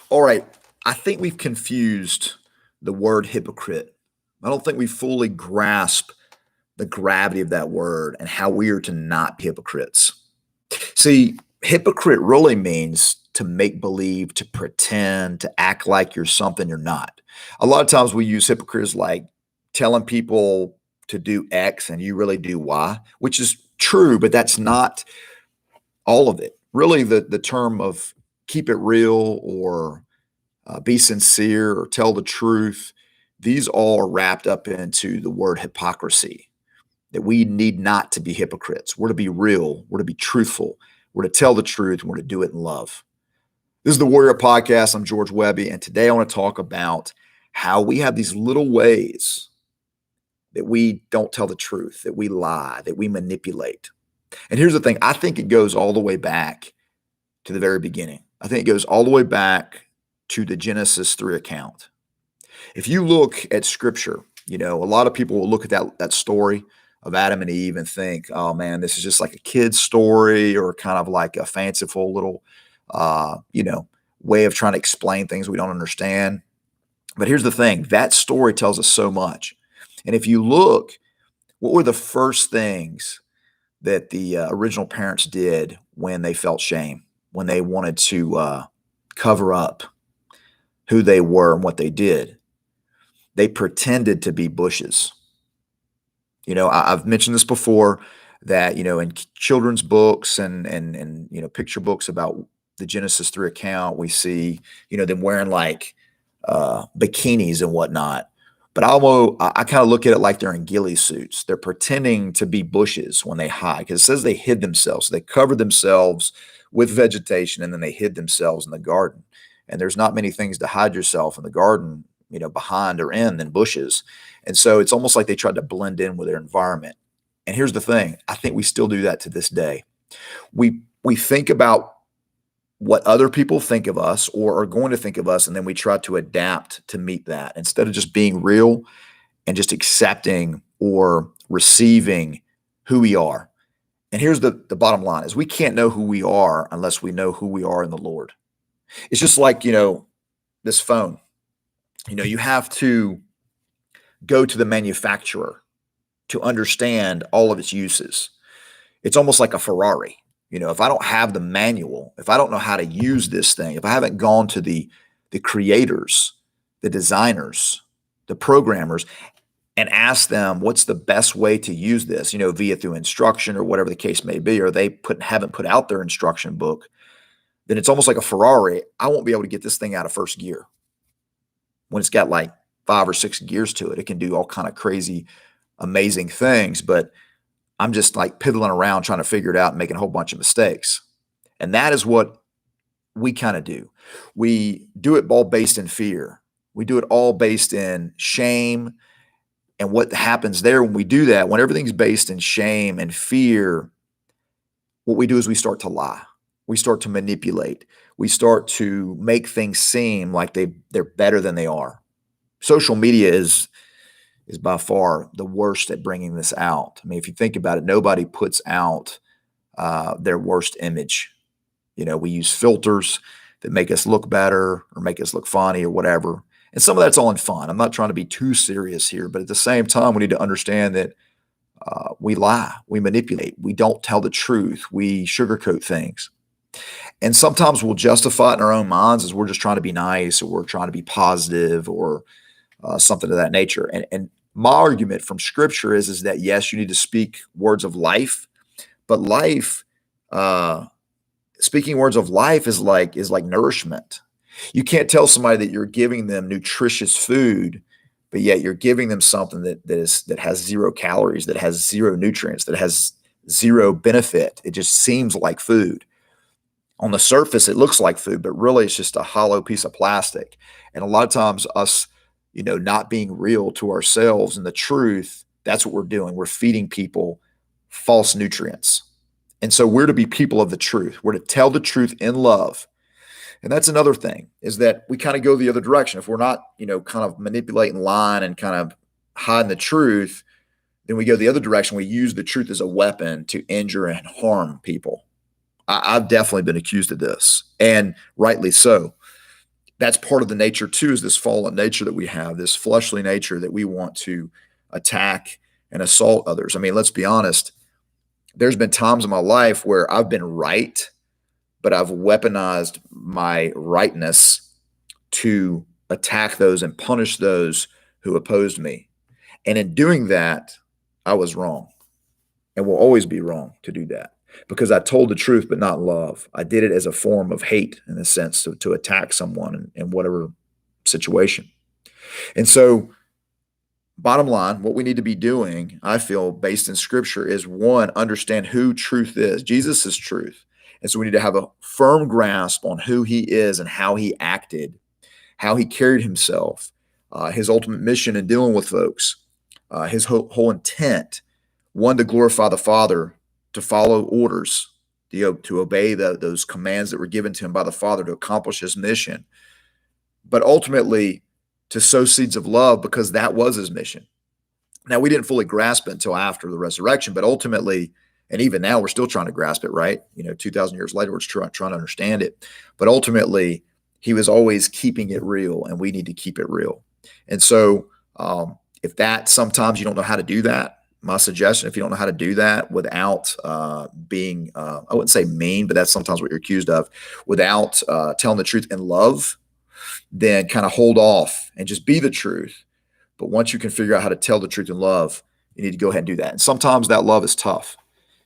All right. I think we've confused the word hypocrite. I don't think we fully grasp the gravity of that word and how we are to not be hypocrites. See, hypocrite really means to make believe, to pretend, to act like you're something you're not. A lot of times we use hypocrite as like telling people to do X and you really do Y, which is true, but that's not all of it. Really, the term of keep it real or be sincere or tell the truth. These all are wrapped up into the word hypocrisy, that we need not to be hypocrites. We're to be real. We're to be truthful. We're to tell the truth. And we're to do it in love. This is the Warrior Podcast. I'm George Webby. And today I want to talk about how we have these little ways that we don't tell the truth, that we lie, that we manipulate. And here's the thing. I think it goes all the way back to the very beginning. I think it goes all the way back to the Genesis 3 account. If you look at scripture, a lot of people will look at that story of Adam and Eve and think, oh man, this is just like a kid's story or kind of like a fanciful little, way of trying to explain things we don't understand. But here's the thing, that story tells us so much. And if you look, what were the first things that the original parents did when they felt shame, when they wanted to cover up who they were and what they did? They pretended to be bushes. I've mentioned this before that, in children's books and picture books about the Genesis 3 account, we see, them wearing like bikinis and whatnot. But I kind of look at it like they're in ghillie suits. They're pretending to be bushes when they hide, because it says they hid themselves. They covered themselves with vegetation and then they hid themselves in the garden. And there's not many things to hide yourself in the garden, behind or in than bushes. And so it's almost like they tried to blend in with their environment. And here's the thing, I think we still do that to this day. We think about what other people think of us or are going to think of us, and then we try to adapt to meet that instead of just being real and just accepting or receiving who we are. And here's the bottom line is we can't know who we are unless we know who we are in the Lord. It's just like, this phone. You have to go to the manufacturer to understand all of its uses. It's almost like a Ferrari. If I don't have the manual, if I don't know how to use this thing, if I haven't gone to the creators, the designers, the programmers, and ask them what's the best way to use this, via through instruction or whatever the case may be, or they haven't put out their instruction book, then it's almost like a Ferrari. I won't be able to get this thing out of first gear. When it's got like 5 or 6 gears to it, it can do all kind of crazy, amazing things. But I'm just like piddling around trying to figure it out and making a whole bunch of mistakes. And that is what we kind of do. We do it all based in fear. We do it all based in shame. And what happens there when we do that, when everything's based in shame and fear, what we do is we start to lie. We start to manipulate. We start to make things seem like they're better than they are. Social media is by far the worst at bringing this out. I mean, if you think about it, nobody puts out their worst image. We use filters that make us look better or make us look funny or whatever. And some of that's all in fun. I'm not trying to be too serious here, but at the same time, we need to understand that we lie, we manipulate, we don't tell the truth, we sugarcoat things. And sometimes we'll justify it in our own minds as we're just trying to be nice or we're trying to be positive or something of that nature. And my argument from scripture is that, yes, you need to speak words of life, but life, speaking words of life is like nourishment. You can't tell somebody that you're giving them nutritious food, but yet you're giving them something that has 0 calories, that has 0 nutrients, that has 0 benefit. It just seems like food. On the surface, it looks like food, but really it's just a hollow piece of plastic. And a lot of times us, not being real to ourselves and the truth, that's what we're doing. We're feeding people false nutrients. And so we're to be people of the truth. We're to tell the truth in love. And that's another thing, is that we kind of go the other direction. If we're not, kind of manipulating, lying, and kind of hiding the truth, then we go the other direction. We use the truth as a weapon to injure and harm people. I've definitely been accused of this, and rightly so. That's part of the nature too, is this fallen nature that we have, this fleshly nature that we want to attack and assault others. I mean, let's be honest. There's been times in my life where I've been right, but I've weaponized my rightness to attack those and punish those who opposed me. And in doing that, I was wrong and will always be wrong to do that because I told the truth, but not love. I did it as a form of hate, in a sense, to attack someone in whatever situation. And so, bottom line, what we need to be doing, I feel, based in scripture, is one, understand who truth is. Jesus is truth. And so we need to have a firm grasp on who he is and how he acted, how he carried himself, his ultimate mission in dealing with folks, his whole intent, one, to glorify the Father, to follow orders, to obey those commands that were given to him by the Father to accomplish his mission, but ultimately to sow seeds of love because that was his mission. Now, we didn't fully grasp it until after the resurrection, but ultimately, and even now, we're still trying to grasp it, right? 2,000 years later, we're trying to understand it. But ultimately, he was always keeping it real, and we need to keep it real. And so if that sometimes you don't know how to do that, my suggestion, if you don't know how to do that without being, I wouldn't say mean, but that's sometimes what you're accused of, without telling the truth in love, then kind of hold off and just be the truth. But once you can figure out how to tell the truth in love, you need to go ahead and do that. And sometimes that love is tough.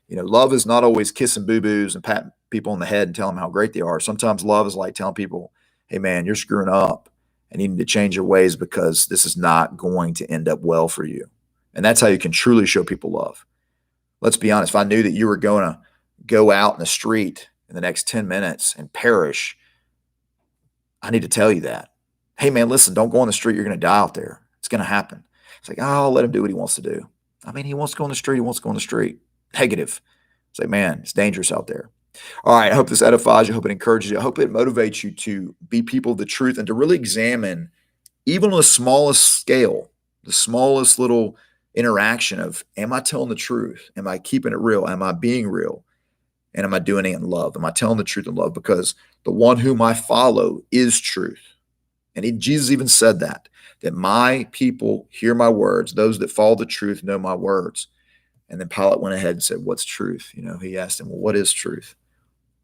Love is not always kissing boo-boos and patting people on the head and telling them how great they are. Sometimes love is like telling people, hey, man, you're screwing up and you need to change your ways because this is not going to end up well for you. And that's how you can truly show people love. Let's be honest. If I knew that you were going to go out in the street in the next 10 minutes and perish, I need to tell you that. Hey, man, listen, don't go on the street. You're going to die out there. It's going to happen. It's like, oh, I'll let him do what he wants to do. I mean, he wants to go on the street. He wants to go on the street. Negative. It's like, man, it's dangerous out there. All right. I hope this edifies you. I hope it encourages you. I hope it motivates you to be people of the truth and to really examine, even on the smallest scale, the smallest little interaction of, am I telling the truth? Am I keeping it real? Am I being real? And am I doing it in love? Am I telling the truth in love? Because the one whom I follow is truth. And Jesus even said that my people hear my words. Those that follow the truth know my words. And then Pilate went ahead and said, what's truth? He asked him, well, what is truth?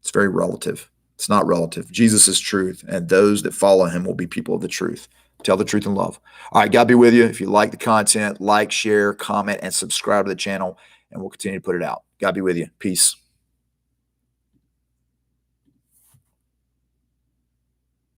It's very relative. It's not relative. Jesus is truth, and those that follow him will be people of the truth. Tell the truth in love. All right, God be with you. If you like the content, like, share, comment, and subscribe to the channel, and we'll continue to put it out. God be with you. Peace.